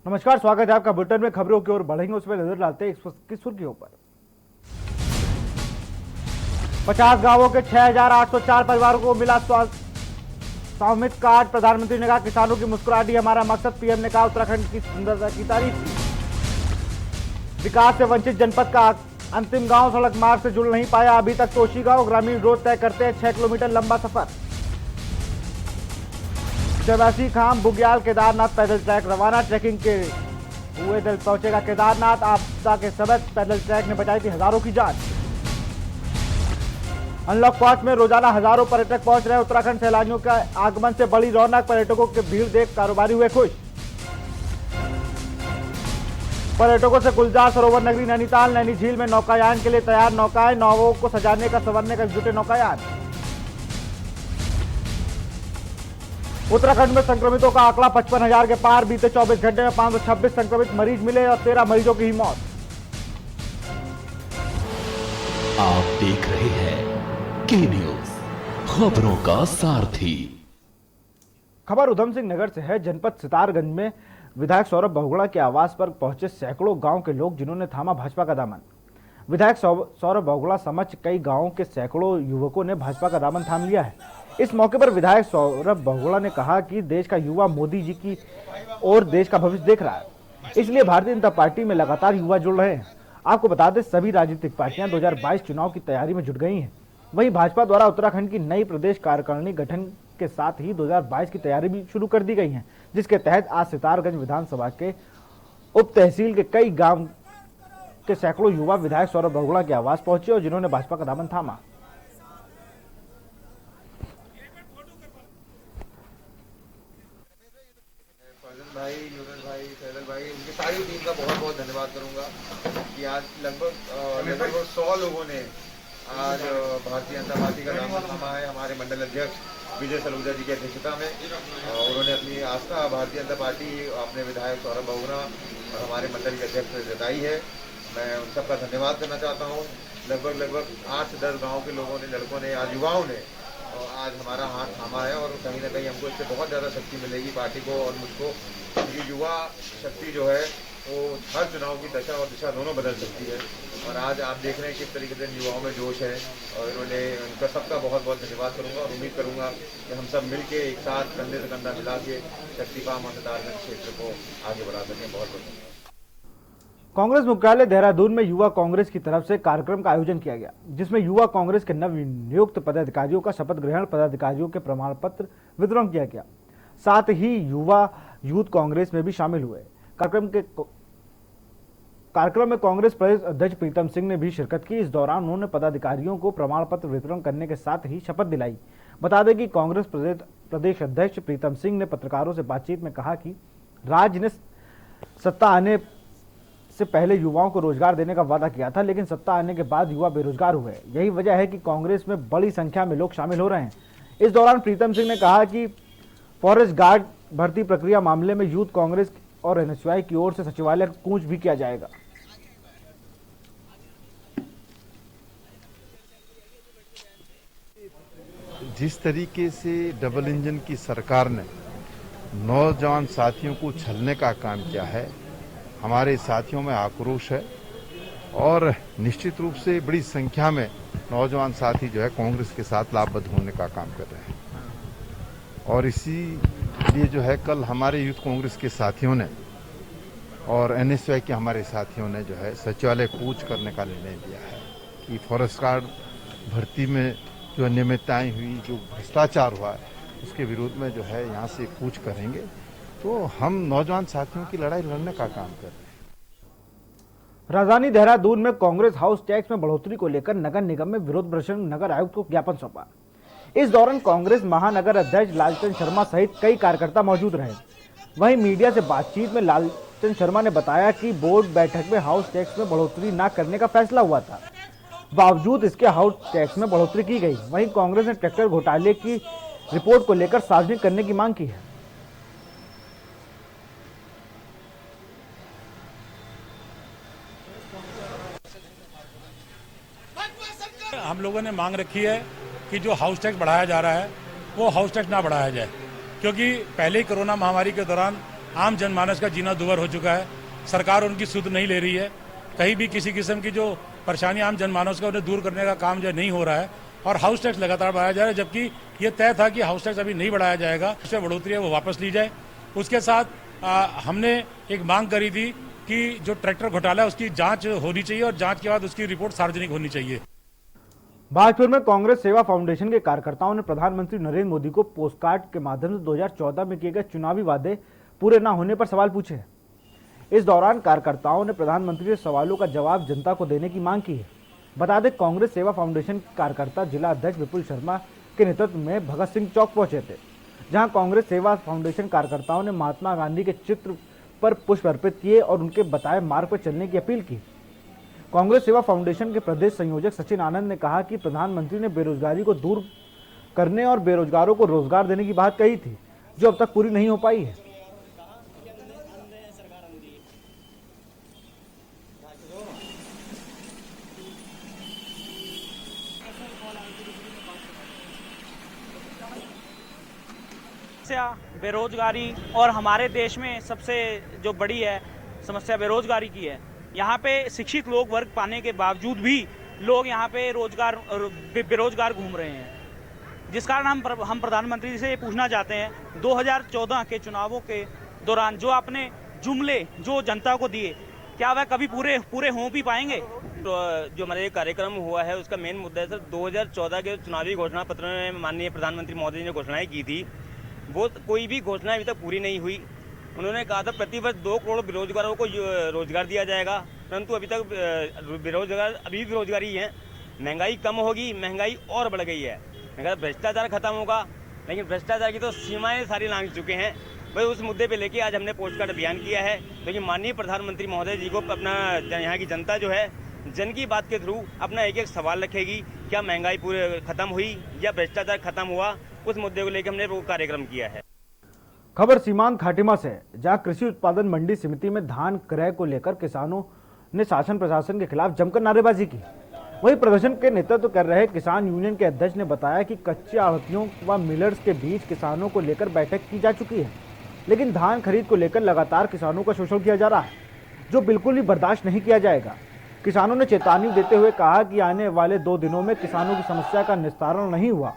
नमस्कार, स्वागत है आपका बुलेटिन में। खबरों की ओर बढ़ेंगे, उसमें नजर डालते हैं इस वक्त की सुर्खियों पर। 50 गांवों के 6,804 परिवारों को मिला स्वामित्व कार्ड। प्रधानमंत्री ने कहा किसानों की मुस्कुराहट ही हमारा मकसद। पीएम ने कहा उत्तराखंड की सुंदरता की तारीफ की। विकास से वंचित जनपद का अंतिम गांव सड़क मार्ग से जुड़ नहीं पाया अभी तक। तोशी गांव ग्रामीण रोड तय करते हैं 6 किलोमीटर लंबा सफर। चौरासी खाम बुग्याल केदारनाथ पैदल ट्रैक रवाना। ट्रैकिंग के हुए दल पहुंचेगा केदारनाथ। आपदा के समय पैदल ट्रैक ने बचाई थी हजारों की जान। अनलॉक 5 में रोजाना हजारों पर्यटक पहुंच रहे। उत्तराखंड सैलानियों के आगमन से बड़ी रौनक। पर्यटकों की भीड़ देख कारोबारी हुए खुश। पर्यटकों से गुलजार सरोवर नगरी नैनीताल नैनी झील में नौकायान के लिए तैयार। नौकाएं नावों को सजाने का संवरने का जुटे नौकायान। उत्तराखंड में संक्रमितों का आंकड़ा 55,000 के पार। बीते 24 घंटे में 526 संक्रमित मरीज मिले और 13 मरीजों की ही मौत। आप देख रहे हैं के न्यूज, खबरों का सारथी। खबर उधम सिंह नगर से है। जनपद सितारगंज में विधायक सौरभ बहुगुणा के आवास पर पहुंचे सैकड़ों गांव के लोग, जिन्होंने थामा भाजपा का दामन। विधायक सौरभ बहुगुणा समक्ष कई गांवों के सैकड़ों युवकों ने भाजपा का दामन थाम लिया है। इस मौके पर विधायक सौरभ बहुगुणा ने कहा कि देश का युवा मोदी जी की ओर देश का भविष्य देख रहा है, इसलिए भारतीय जनता पार्टी में लगातार युवा जुड़ रहे हैं। आपको बता दें, सभी राजनीतिक पार्टियां 2022 चुनाव की तैयारी में जुट गई हैं। वहीं भाजपा द्वारा उत्तराखंड की नई प्रदेश कार्यकारिणी गठन के साथ ही 2022 की तैयारी भी शुरू कर दी गई है, जिसके तहत आज सितारगंज विधानसभा के उप तहसील के कई गांव के सैकड़ों युवा विधायक सौरभ बहुगुणा के आवास पहुंचे और जिन्होंने भाजपा का दामन थामा। भाई, यूनुस भाई, फैजल भाई, उनकी सारी टीम का बहुत बहुत धन्यवाद करूंगा कि आज लगभग 100 लोगों ने आज भारतीय जनता पार्टी का दामन थामा है। हमारे मंडल अध्यक्ष विजय सलूजा जी की अध्यक्षता में उन्होंने अपनी आस्था भारतीय जनता पार्टी, अपने विधायक सौरभ बहुगुणा और हमारे मंडल के अध्यक्ष से जताई है। मैं उन सबका धन्यवाद करना चाहता हूँ। लगभग 8 से 10 गाँव के लोगों ने, लड़कों ने, आज युवाओं ने आज हमारा हाथ थामा है और कहीं ना कहीं हमको इससे बहुत ज़्यादा शक्ति मिलेगी पार्टी को और मुझको। ये युवा शक्ति जो है वो हर चुनाव की दशा और दिशा दोनों बदल सकती है और आज आप देख रहे हैं किस तरीके से युवाओं में जोश है और इन्होंने उनका सबका बहुत बहुत धन्यवाद करूंगा और उम्मीद करूंगा कि हम सब मिलके एक साथ कंधे से कंधा मिला के शक्तिपाम मतदार क्षेत्र को आगे बढ़ा सकें। बहुत बहुत धन्यवाद। कांग्रेस मुख्यालय देहरादून में युवा कांग्रेस की तरफ से कार्यक्रम का आयोजन किया गया, जिसमें युवा कांग्रेस के नव नियुक्त पदाधिकारियों का शपथ ग्रहण, पदाधिकारियों के प्रमाण पत्र वितरण किया गया। साथ ही युवा यूथ कांग्रेस में भी शामिल हुए। कार्यक्रम में कांग्रेस प्रदेश अध्यक्ष प्रीतम सिंह ने भी शिरकत की। इस दौरान उन्होंने पदाधिकारियों को प्रमाण पत्र वितरण करने के साथ ही शपथ दिलाई। बता दें कि कांग्रेस प्रदेश अध्यक्ष प्रीतम सिंह ने पत्रकारों से बातचीत में कहा कि राज्य ने सत्ता आने से पहले युवाओं को रोजगार देने का वादा किया था, लेकिन सत्ता आने के बाद युवा बेरोजगार हुए। यही वजह है कि कांग्रेस में बड़ी संख्या में लोग शामिल हो रहे हैं। इस दौरान प्रीतम सिंह ने कहा कि फॉरेस्ट गार्ड भर्ती प्रक्रिया मामले में यूथ कांग्रेस और एनएसयूआई की ओर से सचिवालय कूच भी किया जाएगा। जिस तरीके से डबल इंजन की सरकार ने नौजवान साथियों को छलने का काम किया है, हमारे साथियों में आक्रोश है और निश्चित रूप से बड़ी संख्या में नौजवान साथी जो है कांग्रेस के साथ लाभबद्ध होने का काम कर रहे हैं और इसी लिए जो है कल हमारे यूथ कांग्रेस के साथियों ने और एनएसयूआई के हमारे साथियों ने जो है सचिवालय कूच करने का निर्णय लिया है कि फॉरेस्ट गार्ड भर्ती में जो अनियमितताएं हुई, जो भ्रष्टाचार हुआ है, उसके विरोध में जो है यहाँ से कूच करेंगे। तो हम नौजवान साथियों की लड़ाई लड़ने का काम कर रहे हैं। राजधानी देहरादून में कांग्रेस हाउस टैक्स में बढ़ोतरी को लेकर नगर निगम में विरोध प्रदर्शन नगर आयुक्त को ज्ञापन सौंपा। इस दौरान कांग्रेस महानगर अध्यक्ष लालचंद शर्मा सहित कई कार्यकर्ता मौजूद रहे। वहीं मीडिया से बातचीत में लालचंद शर्मा ने बताया कि बोर्ड बैठक में हाउस टैक्स में बढ़ोतरी न करने का फैसला हुआ था, बावजूद इसके हाउस टैक्स में बढ़ोतरी की गई। वहीं कांग्रेस ने ट्रैक्टर घोटाले की रिपोर्ट को लेकर सार्वजनिक करने की मांग की है। हम लोगों ने मांग रखी है कि जो हाउस टैक्स बढ़ाया जा रहा है वो हाउस टैक्स ना बढ़ाया जाए, क्योंकि पहले ही कोरोना महामारी के दौरान आम जनमानस का जीना दुभर हो चुका है। सरकार उनकी सुध नहीं ले रही है। कहीं भी किसी किस्म की जो परेशानी आम जनमानस का उन्हें दूर करने का काम जो नहीं हो रहा है और हाउस टैक्स लगातार बढ़ाया जा रहा है, जबकि ये तय था कि हाउस टैक्स अभी नहीं बढ़ाया जाएगा, उससे बढ़ोतरी है वो वापस ली जाए। उसके साथ हमने एक मांग करी थी कि जो ट्रैक्टर घोटाला है उसकी जांच होनी चाहिए और जांच के बाद उसकी रिपोर्ट सार्वजनिक होनी चाहिए। भागपुर में कांग्रेस सेवा फाउंडेशन के कार्यकर्ताओं ने प्रधानमंत्री नरेंद्र मोदी को पोस्टकार्ड के माध्यम से 2014 में किए गए चुनावी वादे पूरे न होने पर सवाल पूछे। इस दौरान कार्यकर्ताओं ने प्रधानमंत्री से सवालों का जवाब जनता को देने की मांग की है। बता दें, कांग्रेस सेवा फाउंडेशन के कार्यकर्ता जिला अध्यक्ष विपुल शर्मा के नेतृत्व में भगत सिंह चौक पहुंचे थे, जहां कांग्रेस सेवा फाउंडेशन कार्यकर्ताओं ने महात्मा गांधी के चित्र पर पुष्प अर्पित किए और उनके बताए मार्ग पर चलने की अपील की। कांग्रेस सेवा फाउंडेशन के प्रदेश संयोजक सचिन आनंद ने कहा कि प्रधानमंत्री ने बेरोजगारी को दूर करने और बेरोजगारों को रोजगार देने की बात कही थी, जो अब तक पूरी नहीं हो पाई है। समस्या बेरोजगारी और हमारे देश में सबसे जो बड़ी है समस्या बेरोजगारी की है। यहाँ पे शिक्षित लोग वर्ग पाने के बावजूद भी लोग यहाँ पे बेरोजगार घूम रहे हैं, जिस कारण हम प्रधानमंत्री से ये पूछना चाहते हैं 2014 के चुनावों के दौरान जो आपने जुमले जो जनता को दिए, क्या वह कभी पूरे हो भी पाएंगे? तो जो हमारा ये कार्यक्रम हुआ है उसका मेन मुद्दा है सर, 2014 के चुनावी घोषणा पत्र में माननीय प्रधानमंत्री महोदय ने घोषणाएं की थी, वो कोई भी घोषणा अभी तक पूरी नहीं हुई। उन्होंने कहा था प्रतिवर्ष 2 करोड़ बेरोजगारों को रोजगार दिया जाएगा, परंतु अभी तक अभी भी बेरोजगारी है। महंगाई कम होगी, महंगाई और बढ़ गई है। भ्रष्टाचार खत्म होगा, लेकिन भ्रष्टाचार की तो सीमाएं सारी लांघ चुके हैं। वही उस मुद्दे पे लेके आज हमने पोस्टकार्ड अभियान किया है, लेकिन माननीय प्रधानमंत्री महोदय जी को अपना यहाँ की जनता जो है जन की बात के थ्रू अपना एक एक सवाल रखेगी, क्या महंगाई पूरे खत्म हुई या भ्रष्टाचार खत्म हुआ, उस मुद्दे को लेकर हमने वो कार्यक्रम किया है। खबर सीमांत खाटिमा से, जहां कृषि उत्पादन मंडी समिति में धान क्रय को लेकर किसानों ने शासन प्रशासन के खिलाफ जमकर नारेबाजी की। वहीं प्रदर्शन के नेतृत्व कर रहे किसान यूनियन के अध्यक्ष ने बताया कि कच्चे आढ़तियों व मिलर्स के बीच किसानों को लेकर बैठक की जा चुकी है, लेकिन धान खरीद को लेकर लगातार किसानों का शोषण किया जा रहा है, जो बिल्कुल भी बर्दाश्त नहीं किया जाएगा। किसानों ने चेतावनी देते हुए कहा कि आने वाले 2 दिनों में किसानों की समस्या का निस्तारण नहीं हुआ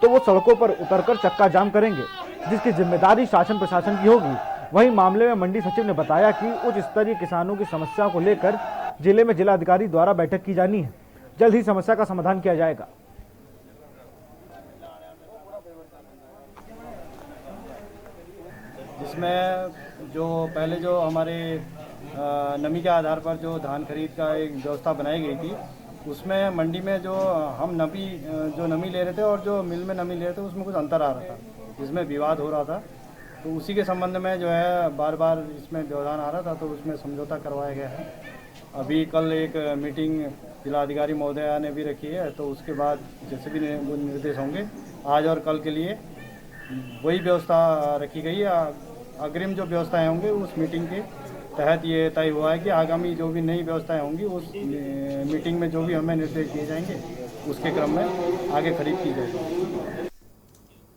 वो सड़कों पर उतरकर चक्का जाम करेंगे, जिसकी जिम्मेदारी शासन प्रशासन की होगी। वहीं मामले में मंडी सचिव ने बताया कि उच्च स्तरीय किसानों की समस्या को लेकर जिले में जिलाधिकारी द्वारा बैठक की जानी है। जल्द ही समस्या का समाधान किया जाएगा। जिसमें जो पहले जो हमारे नमी के आधार पर जो धान खरीद का एक व्यवस्था बनाई गई थी, उसमें मंडी में जो हम नमी ले रहे थे और जो मिल में नमी ले रहे थे उसमें कुछ अंतर आ रहा था, जिसमें विवाद हो रहा था। तो उसी के संबंध में जो है बार बार इसमें व्यवधान आ रहा था, तो उसमें समझौता करवाया गया है। अभी कल एक मीटिंग जिलाधिकारी महोदया ने भी रखी है, तो उसके बाद जैसे भी निर्देश होंगे आज और कल के लिए वही व्यवस्था रखी गई है। अग्रिम जो व्यवस्थाएं होंगी उस मीटिंग के तहत ये तय हुआ है कि आगामी जो भी नई व्यवस्थाएं होंगी उस मीटिंग में जो भी हमें निर्देश दिए जाएंगे उसके क्रम में आगे खरीद की जाएगी।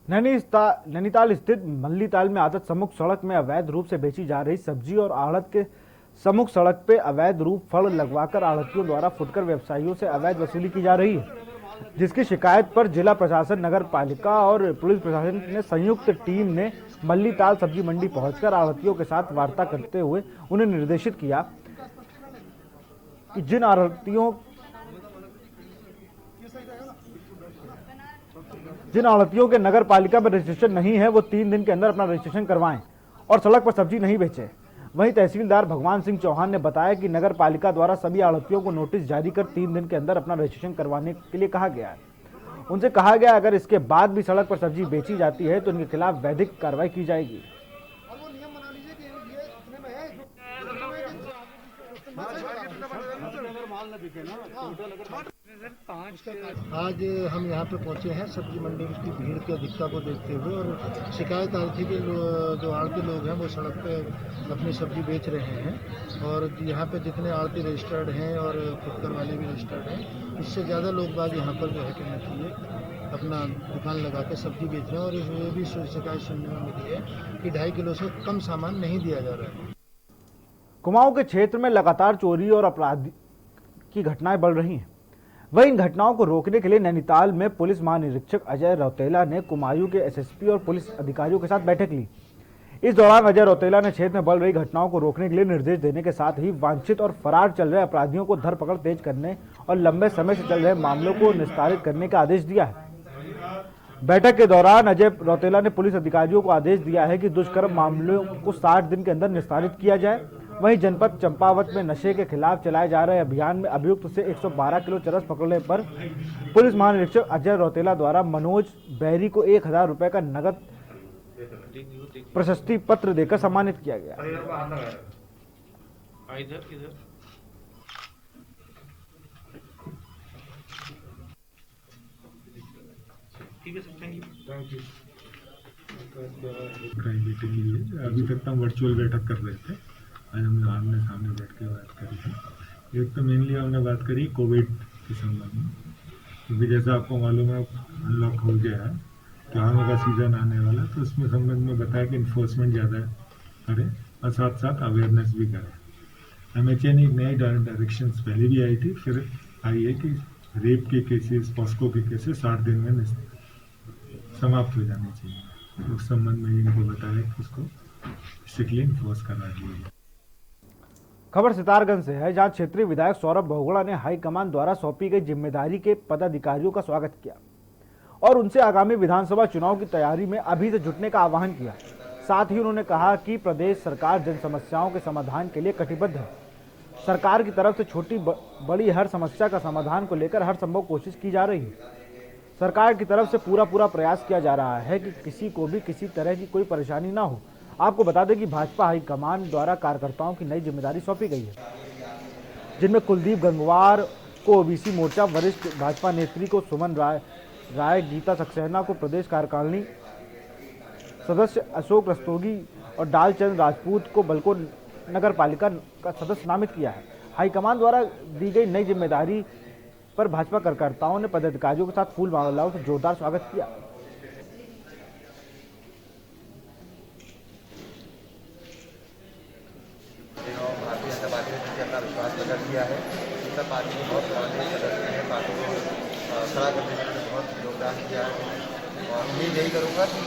नैनीताल स्थित मल्लीताल में आदत सम्मुख सड़क में अवैध रूप से बेची जा रही सब्जी और आढ़त के सम्मुख सड़क पे अवैध रूप फल लगवाकर आढ़तियों द्वारा फुटकर व्यवसायियों से अवैध वसूली की जा रही है, जिसकी शिकायत पर जिला प्रशासन, नगर पालिका और पुलिस प्रशासन ने संयुक्त टीम ने मल्लीताल सब्जी मंडी पहुंचकर आढ़तियों के साथ वार्ता करते हुए उन्हें निर्देशित किया कि जिन आढ़तियों के नगर पालिका में रजिस्ट्रेशन नहीं है वो 3 दिन के अंदर अपना रजिस्ट्रेशन करवाएं और सड़क पर सब्जी नहीं बेचें। वहीं तहसीलदार भगवान सिंह चौहान ने बताया कि नगर पालिका द्वारा सभी आढ़तियों को नोटिस जारी कर 3 दिन के अंदर अपना रजिस्ट्रेशन करवाने के लिए कहा गया है। उनसे कहा गया अगर इसके बाद भी सड़क पर सब्जी बेची जाती है तो उनके खिलाफ वैधिक कार्रवाई की जाएगी। आज हम यहाँ पे पहुँचे हैं सब्जी मंडी की भीड़ की अधिकता को देखते हुए, और शिकायत आ रही थी कि जो आड़ती लोग हैं वो सड़क पे अपनी सब्जी बेच रहे हैं, और यहाँ पे जितने आड़ती रजिस्टर्ड हैं और फुटकर वाले भी रजिस्टर्ड हैं, इससे ज़्यादा लोग बाग यहाँ पर जो है कहना चाहिए अपना दुकान लगा के सब्जी बेच रहे हैं और ये भी शिकायत सुनने में मिली है कि 2.5 किलो से कम सामान नहीं दिया जा रहा है। कुमाऊं के क्षेत्र में लगातार चोरी और अपराध की घटनाएं बढ़ रही हैं। वहीं इन घटनाओं को रोकने के लिए नैनीताल में पुलिस महानिरीक्षक अजय रौतेला ने कुमाऊं के एसएसपी और पुलिस अधिकारियों के साथ बैठक ली। इस दौरान अजय रौतेला ने क्षेत्र में बढ़ रही घटनाओं को रोकने के लिए निर्देश देने के साथ ही वांछित और फरार चल रहे अपराधियों को धरपकड़ तेज करने और लंबे समय से चल रहे मामलों को निस्तारित करने का आदेश दिया है। बैठक के दौरान अजय रौतेला ने पुलिस अधिकारियों को आदेश दिया है कि दुष्कर्म मामलों को 60 दिन के अंदर निस्तारित किया जाए। वहीं जनपद चंपावत में नशे के खिलाफ चलाए जा रहे अभियान में अभियुक्त से 112 किलो चरस पकड़ने पर पुलिस महानिरीक्षक अजय रौतेला द्वारा मनोज बैरी को 1000 रुपए का नगद प्रशस्ति पत्र देकर सम्मानित किया गया। मीटिंग ली है। अभी तक तो हम वर्चुअल बैठक कर रहे थे, आज हमने आमने सामने बैठ के बात करी है। एक तो मेनली हमने बात करी कोविड के संबंध में, क्योंकि जैसा आपको मालूम है अनलॉक हो गया है, त्योहारों का सीजन आने वाला, तो उसमें संबंध में बताया कि इन्फोर्समेंट ज़्यादा करें और साथ साथ अवेयरनेस भी करें। एमएचए ने नई डायरेक्शंस पहले भी आई थी, फिर आई है कि रेप के केसेस, पॉस्को के केसेस 60 दिन में समाप्त हो जाने चाहिए। उस संबंध में इनको बताया कि उसको स्ट्रिक्टली इन्फोर्स करना चाहिए। खबर सितारगंज से है, जहां क्षेत्रीय विधायक सौरभ बहुगुणा ने हाईकमान द्वारा सौंपी गई जिम्मेदारी के पदाधिकारियों का स्वागत किया और उनसे आगामी विधानसभा चुनाव की तैयारी में अभी से जुटने का आह्वान किया। साथ ही उन्होंने कहा कि प्रदेश सरकार जन समस्याओं के समाधान के लिए कटिबद्ध है। सरकार की तरफ से छोटी बड़ी हर समस्या का समाधान को लेकर हर संभव कोशिश की जा रही है। सरकार की तरफ से पूरा प्रयास किया जा रहा है कि किसी को भी किसी तरह की कोई परेशानी ना हो। आपको बता दें कि भाजपा हाईकमान द्वारा कार्यकर्ताओं की नई जिम्मेदारी सौंपी गई है, जिनमें कुलदीप गंगवार को ओबीसी मोर्चा, वरिष्ठ भाजपा नेत्री को सुमन राय, गीता सक्सेना को प्रदेश कार्यकारिणी सदस्य, अशोक रस्तोगी और डालचंद राजपूत को बलको नगर पालिका का सदस्य नामित किया है। हाईकमान द्वारा दी गई नई जिम्मेदारी पर भाजपा कार्यकर्ताओं ने पदाधिकारियों के साथ फूल मालाओं से जोरदार स्वागत किया। भारतीय जनता पार्टी ने अपना विश्वास प्रकट किया है। जनता पार्टी के बहुत पुराने सदस्य हैं, पार्टी को खड़ा करने में उन्होंने बहुत योगदान किया है और उम्मीद यही करूँगा कि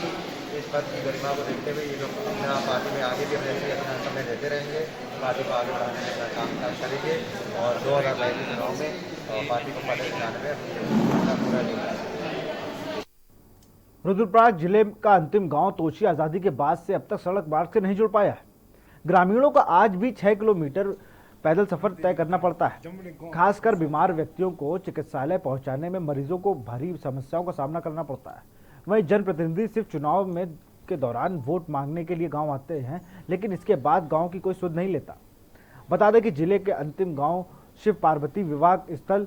इस पद की गरिमा को देखते हुए ये लोग अपना पार्टी में आगे भी अपना समय देते रहेंगे, पार्टी को आगे बढ़ाने में अपना काम करेंगे और 2022 के चुनाव में पार्टी को पद दिलाने में अपना पूरा योगदान। रुद्रप्रयाग जिले का अंतिम गांव तोशी आजादी के बाद से अब तक सड़क मार्ग से नहीं जुड़ पाया है। ग्रामीणों का आज भी 6 किलोमीटर पैदल सफर तय करना पड़ता है। खासकर बीमार व्यक्तियों को चिकित्सालय पहुंचाने में मरीजों को भारी समस्याओं का सामना करना पड़ता है। वहीं जनप्रतिनिधि सिर्फ चुनाव में के दौरान वोट मांगने के लिए गांव आते हैं, लेकिन इसके बाद गांव की कोई सुध नहीं लेता। बता दें कि जिले के अंतिम गांव शिव पार्वती विवाह स्थल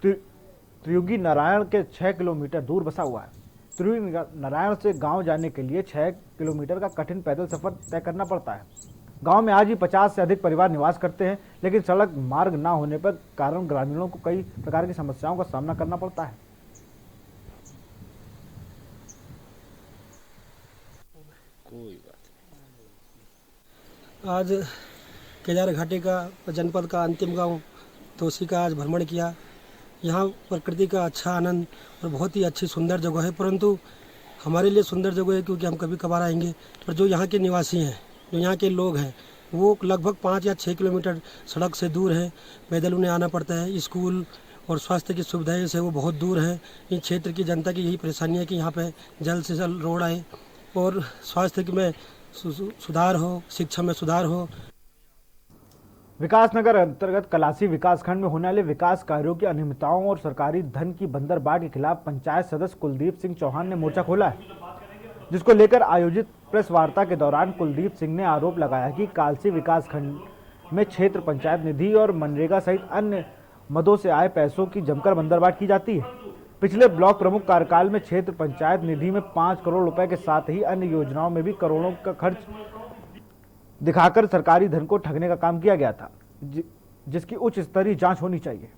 त्रियुगी नारायण के 6 किलोमीटर दूर बसा हुआ है। त्रियुगी नारायण से गांव जाने के लिए 6 किलोमीटर का कठिन पैदल सफर तय करना पड़ता है। गांव में आज भी 50 से अधिक परिवार निवास करते हैं, लेकिन सड़क मार्ग न होने पर कारण ग्रामीणों को कई प्रकार की समस्याओं का सामना करना पड़ता है। आज केदार घाटी का जनपद का अंतिम गांव तोशी का आज भ्रमण किया। यहाँ प्रकृति का अच्छा आनंद और बहुत ही अच्छी सुंदर जगह है, परंतु हमारे लिए सुंदर जगह है क्योंकि हम कभी कभार आएंगे, पर जो यहाँ के निवासी हैं, जो यहाँ के लोग हैं, वो लगभग 5 या 6 किलोमीटर सड़क से दूर है। पैदल उन्हें आना पड़ता है। स्कूल और स्वास्थ्य की सुविधाएं से वो बहुत दूर है। इन क्षेत्र की जनता की यही परेशानी है कि यहाँ पे जल्द से जल्द रोड आए और स्वास्थ्य में सुधार हो, शिक्षा में सुधार हो। विकासनगर अंतर्गत कलासी विकासखंड में होने वाले विकास कार्यों की अनियमितताओं और सरकारी धन की बंदरबाट के खिलाफ पंचायत सदस्य कुलदीप सिंह चौहान ने मोर्चा खोला है, जिसको लेकर आयोजित प्रेस वार्ता के दौरान कुलदीप सिंह ने आरोप लगाया कि कालसी विकासखंड में क्षेत्र पंचायत निधि और मनरेगा सहित अन्य मदों से आए पैसों की जमकर बंदरबाट की जाती है। पिछले ब्लॉक प्रमुख कार्यकाल में क्षेत्र पंचायत निधि में 5 करोड़ रुपए के साथ ही अन्य योजनाओं में भी करोड़ों का खर्च दिखाकर सरकारी धन को ठगने का काम किया गया था, जिसकी उच्च स्तरीय जांच होनी चाहिए।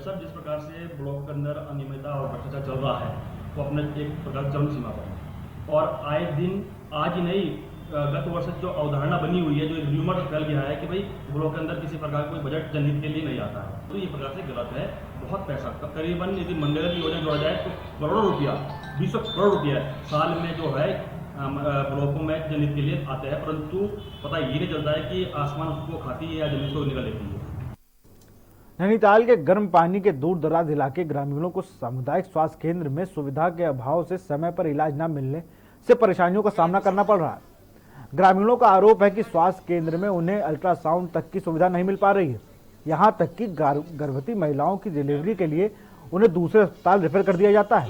भाई साहब, जिस प्रकार से ब्लॉक के अंदर अनियमितता और भ्रष्टाचार चल रहा है वो अपने एक प्रकार चरम सीमा पर है और आए दिन आज ही नहीं गत वर्ष जो अवधारणा बनी हुई है, जो एक र्यूमर फैल गया है कि भाई ब्लॉक के अंदर किसी प्रकार कोई बजट जनहित के लिए नहीं आता है, तो ये प्रकार से गलत है। बहुत पैसा करीबन यदि मनरेगा की योजना जोड़ा जाए तो करोड़ों रुपया 20 करोड़ रुपया साल में जो है ब्लॉकों में जनहित के लिए आते हैं, परंतु पता ये नहीं चलता है कि आसमान उसको खाती है या जमीन को निकल लेती है। नैनीताल के गर्म पानी के दूर दराज इलाके ग्रामीणों को सामुदायिक स्वास्थ्य केंद्र में सुविधा के अभाव से समय पर इलाज न मिलने से परेशानियों का सामना करना पड़ रहा है। ग्रामीणों का आरोप है कि स्वास्थ्य केंद्र में उन्हें अल्ट्रासाउंड तक की सुविधा नहीं मिल पा रही है। यहां तक कि गर्भवती महिलाओं की डिलीवरी के लिए उन्हें दूसरे अस्पताल रेफर कर दिया जाता है।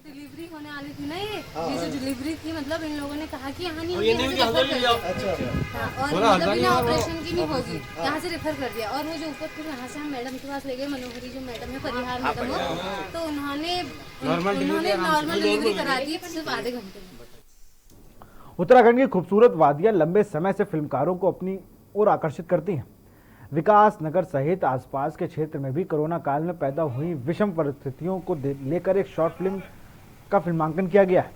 डिलीवरी होने वाली थी ना, ये जो डिलीवरी थी, मतलब इन लोगों ने कहा कि यहाँ नहीं और मतलब बिना ऑपरेशन की नहीं होगी, यहाँ से रेफर कर दिया। और वो जो ऊपर फिर यहाँ से हम मैडम के पास ले गए, मनोहरी जो मैडम है, परिहार मैडम हो, तो उन्होंने नॉर्मल डिलीवरी करा दी सिर्फ आधे घंटे में। उत्तराखंड की खूबसूरत वादियां लंबे समय से फिल्मकारों को अपनी ओर आकर्षित करती हैं। विकास नगर सहित आसपास के क्षेत्र में भी कोरोना काल में पैदा हुई विषम परिस्थितियों को लेकर एक शॉर्ट फिल्म का फिल्मांकन किया गया है।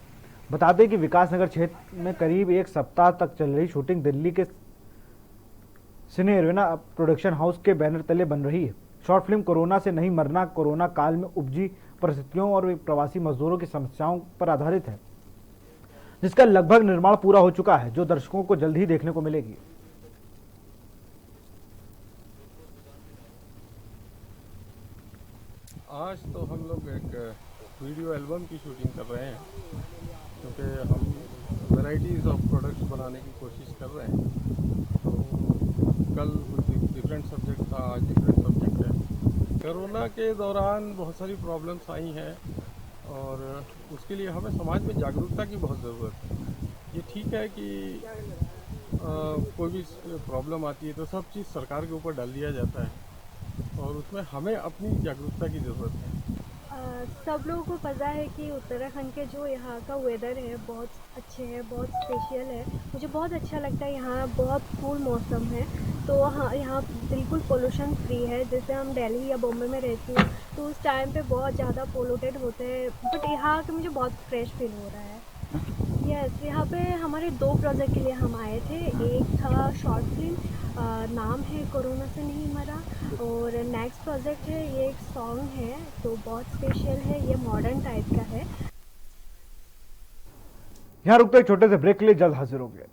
बता दें कि विकास नगर क्षेत्र में करीब एक सप्ताह तक चल रही शूटिंग दिल्ली के सिने एरेना प्रोडक्शन हाउस के बैनर तले बन रही है। शॉर्ट फिल्म कोरोना से नहीं मरना, कोरोना काल में उपजी परिस्थितियों और प्रवासी मजदूरों की समस्याओं पर आधारित है, जिसका लगभग निर्माण पूरा हो चुका है, जो दर्शकों को जल्द ही देखने को मिलेगी। आज तो हम लोग एक वीडियो एल्बम की शूटिंग कर रहे हैं, क्योंकि हम वैराइटीज़ ऑफ प्रोडक्ट्स बनाने की कोशिश कर रहे हैं। तो कल कुछ डिफरेंट सब्जेक्ट था, आज डिफरेंट सब्जेक्ट है। कोरोना के दौरान बहुत सारी प्रॉब्लम्स आई हैं और उसके लिए हमें समाज में जागरूकता की बहुत ज़रूरत है। ये ठीक है कि कोई भी प्रॉब्लम आती है तो सब चीज़ सरकार के ऊपर डाल दिया जाता है और उसमें हमें अपनी जागरूकता की ज़रूरत है। सब लोगों को पता है कि उत्तराखंड के जो यहाँ का वेदर है बहुत अच्छे है, बहुत स्पेशल है। मुझे बहुत अच्छा लगता है, यहाँ बहुत कूल मौसम है। तो हाँ, यहाँ बिल्कुल पोल्यूशन फ्री है। जैसे हम दिल्ली या बॉम्बे में रहती हूँ तो उस टाइम पे बहुत ज़्यादा पोल्यूटेड होते हैं, बट यहाँ के मुझे बहुत फ्रेश फील हो रहा है। यस, यहाँ पे हमारे 2 प्रोजेक्ट के लिए हम आए थे। एक था शॉर्ट फिल्म, नाम है कोरोना से नहीं मरा, और नेक्स्ट प्रोजेक्ट है, ये एक सॉन्ग है, तो बहुत स्पेशल है, ये मॉडर्न टाइप का है। यहाँ रुकते एक छोटे से ब्रेक के लिए, जल्द हाजिर होंगे।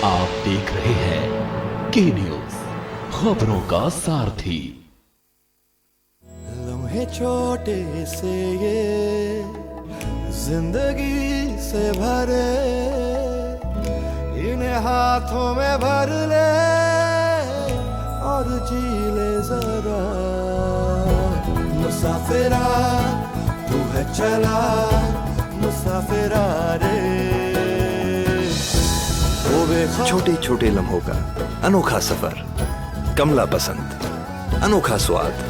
आप देख रहे हैं के न्यूज, खबरों का सारथी। लम्हे छोटे से ये जिंदगी से भरे, इन्हें हाथों में भर ले और जी ले जरा। मुसाफिरा तू है चला, मुसाफिरा रे। छोटे छोटे लम्हों का अनोखा सफर, कमला पसंद, अनोखा स्वाद।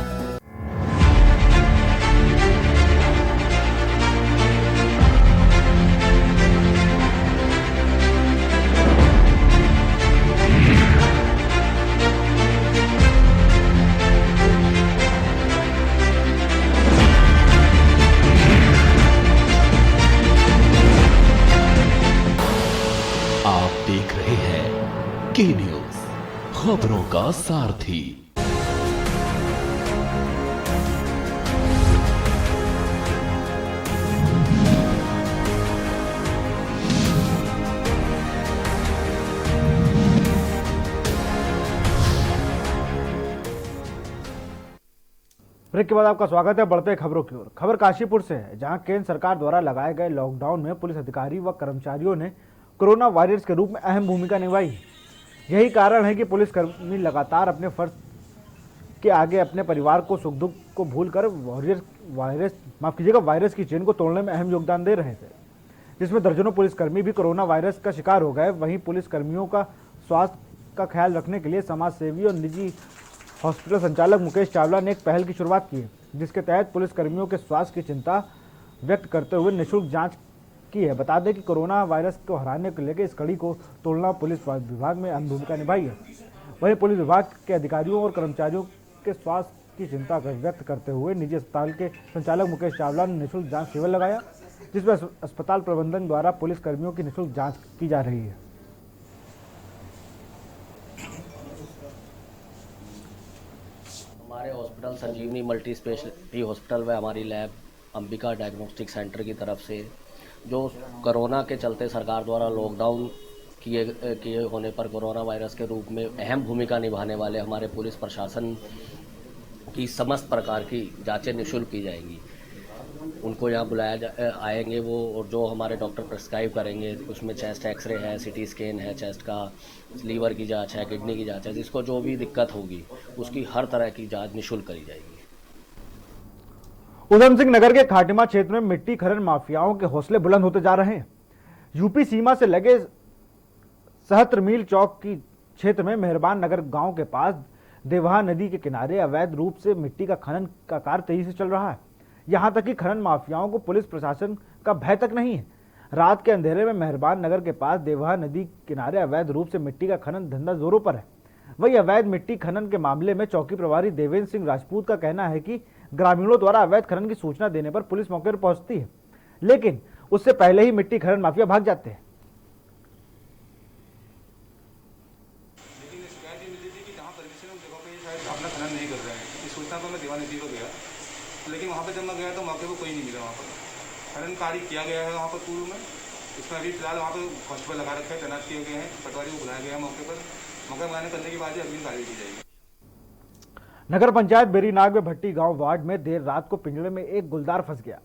देख रहे हैं के न्यूज, खबरों का सारथी। ब्रेक के बाद आपका स्वागत है। बढ़ते खबरों की ओर। खबर काशीपुर से है, जहां केंद्र सरकार द्वारा लगाए गए लॉकडाउन में पुलिस अधिकारी व कर्मचारियों ने कोरोना वॉरियर्स के रूप में अहम भूमिका निभाई। यही कारण है कि पुलिसकर्मी लगातार अपने फर्ज के आगे अपने परिवार को सुख दुख को भूलकर वायरस की चेन को तोड़ने में अहम योगदान दे रहे थे, जिसमें दर्जनों पुलिसकर्मी भी कोरोना वायरस का शिकार हो गए। वहीं पुलिसकर्मियों का स्वास्थ्य का ख्याल रखने के लिए समाज सेवी और निजी हॉस्पिटल संचालक मुकेश चावला ने एक पहल की शुरुआत की है, जिसके तहत पुलिसकर्मियों के स्वास्थ्य की चिंता व्यक्त करते हुए निःशुल्क जांच की है। बता दें कि कोरोना वायरस को हराने को लेकर इस कड़ी को तोड़ना पुलिस विभाग में अहम भूमिका निभाई है। वहीं पुलिस विभाग के अधिकारियों और कर्मचारियों के स्वास्थ्य की चिंता व्यक्त करते हुए निजी अस्पताल के संचालक मुकेश चावला ने निःशुल्क जांच शिविर लगाया, जिसमें अस्पताल प्रबंधन द्वारा पुलिस कर्मियों की निःशुल्क जांच की जा रही है। हमारे हॉस्पिटल संजीवनी मल्टी स्पेशलिटी हॉस्पिटल में हमारी लैब अंबिका डायग्नोस्टिक सेंटर की तरफ से जो कोरोना के चलते सरकार द्वारा लॉकडाउन किए होने पर कोरोना वायरस के रूप में अहम भूमिका निभाने वाले हमारे पुलिस प्रशासन की समस्त प्रकार की जांचें निःशुल्क की जाएंगी। उनको यहाँ बुलाया आएंगे वो, और जो हमारे डॉक्टर प्रिस्क्राइब करेंगे उसमें चेस्ट एक्सरे है, सिटी स्कैन है, चेस्ट का लीवर की जांच है, किडनी की जांच है, जिसको जो भी दिक्कत होगी उसकी हर तरह की जांच निःशुल्क करी जाएगी। उधम सिंह नगर के खाटिमा क्षेत्र में मिट्टी खनन माफियाओं के हौसले बुलंद होते जा रहे हैं। यूपी सीमा से लगे सहस्त्र मील चौक की क्षेत्र में मेहरबान नगर गांव के पास देवहा नदी के किनारे अवैध रूप से मिट्टी का खनन का कार्य तेजी से चल रहा है। यहां तक कि खनन माफियाओं को पुलिस प्रशासन का भय तक नहीं है। रात के अंधेरे में मेहरबान नगर के पास देवहा नदी किनारे अवैध रूप से मिट्टी का खनन धंधा जोरों पर है। वही अवैध मिट्टी खनन के मामले में चौकी प्रभारी देवेंद्र सिंह राजपूत का कहना है कि ग्रामीणों द्वारा अवैध खनन की सूचना देने पर पुलिस मौके पर पहुंचती है, लेकिन उससे पहले ही मिट्टी खनन माफिया भाग जाते हैं। अपना खनन नहीं कर रहे हैं, इस सूचना पर मैं देवा नदी को गया, लेकिन वहाँ पे जब मैं गया तो मौके पर कोई नहीं मिला। वहाँ पर खनन कार्य किया गया है वहाँ पर पूर्व में, इसमें अभी फिलहाल वहाँ पर कांस्टेबल लगा रखे हैं, तैनात किए गए हैं, पटवारी को बुलाया गया है मौके पर। मौका बयान करने के बाद ही अगली कार्रवाई की जाएगी। नगर पंचायत बेरीनाग में भट्टी गांव वार्ड में देर रात को पिंजरे में एक गुलदार फंस गया।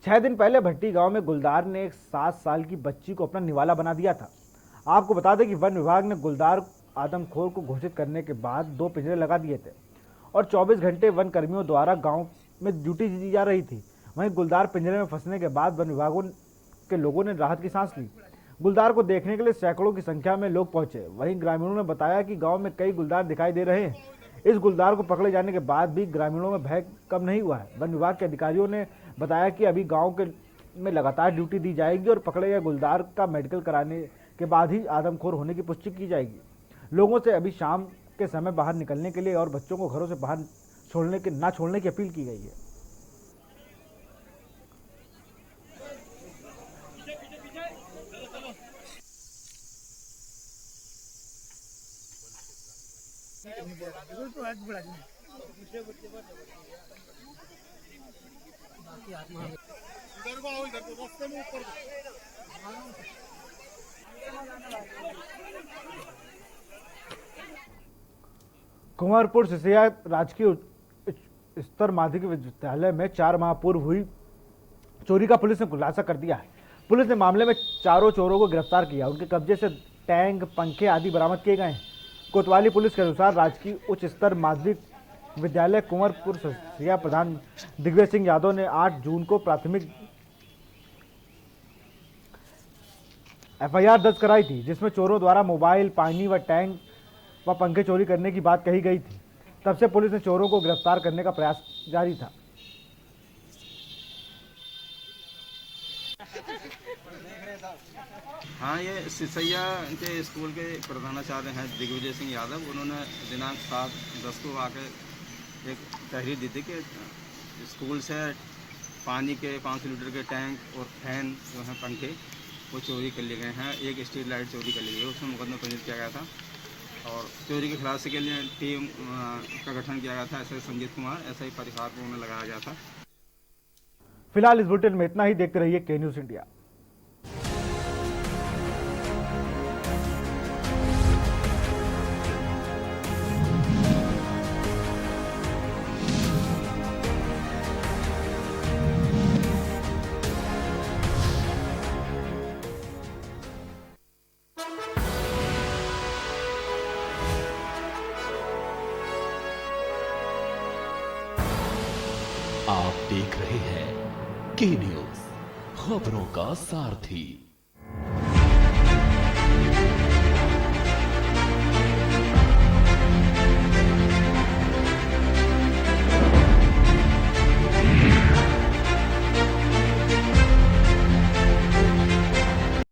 6 दिन पहले भट्टी गांव में गुलदार ने एक 7 साल की बच्ची को अपना निवाला बना दिया था। आपको बता दें कि वन विभाग ने गुलदार आदमखोर को घोषित करने के बाद 2 पिंजरे लगा दिए थे और 24 घंटे वन कर्मियों द्वारा गांव में ड्यूटी दी जा रही थी। वहीं गुलदार पिंजरे में फंसने के बाद वन विभागों के लोगों ने राहत की सांस ली। गुलदार को देखने के लिए सैकड़ों की संख्या में लोग पहुंचे। वहीं ग्रामीणों ने बताया कि गांव में कई गुलदार दिखाई दे रहे हैं। इस गुलदार को पकड़े जाने के बाद भी ग्रामीणों में भय कम नहीं हुआ है। वन विभाग के अधिकारियों ने बताया कि अभी गाँव में लगातार ड्यूटी दी जाएगी और पकड़े गए गुलदार का मेडिकल कराने के बाद ही आदमखोर होने की पुष्टि की जाएगी। लोगों से अभी शाम के समय बाहर निकलने के लिए और बच्चों को घरों से बाहर ना छोड़ने की अपील की गई है। कुंवरपुर सिसिया राजकीय स्तर माध्यमिक विद्यालय में 4 माह पूर्व हुई चोरी का पुलिस ने खुलासा कर दिया है। पुलिस ने मामले में 4 चोरों को गिरफ्तार किया। उनके कब्जे से टैंक, पंखे आदि बरामद किए गए हैं। कोतवाली पुलिस के अनुसार राजकीय उच्च स्तर माध्यमिक विद्यालय कुंवरपुर सिसिया प्रधान दिग्विजय सिंह यादव ने 8 जून को प्राथमिक FIR दर्ज कराई थी, जिसमें चोरों द्वारा मोबाइल, पानी व टैंक व पंखे चोरी करने की बात कही गई थी। तब से पुलिस ने चोरों को गिरफ्तार करने का प्रयास जारी था। हाँ, ये सिसैया के स्कूल के प्रधानाचार्य हैं दिग्विजय सिंह यादव। उन्होंने दिनांक 7/10 को आकर एक तहरीर दी थी कि स्कूल से पानी के 500 लीटर के टैंक और फैन जो हैं पंखे वो चोरी कर लिए गए हैं। एक स्ट्रीट लाइट चोरी कर ली गई, उसमें मुकदमा पंजीकृत किया गया था और चोरी के खिलाफ के लिए टीम का गठन किया गया था। एसआई संजीत कुमार, एसआई परिहार को उन्हें लगाया गया था। फिलहाल इस बुलेटिन में इतना ही। देखते रहिए के न्यूज़ इंडिया। आप देख रहे हैं के न्यूज, खबरों का सारथी।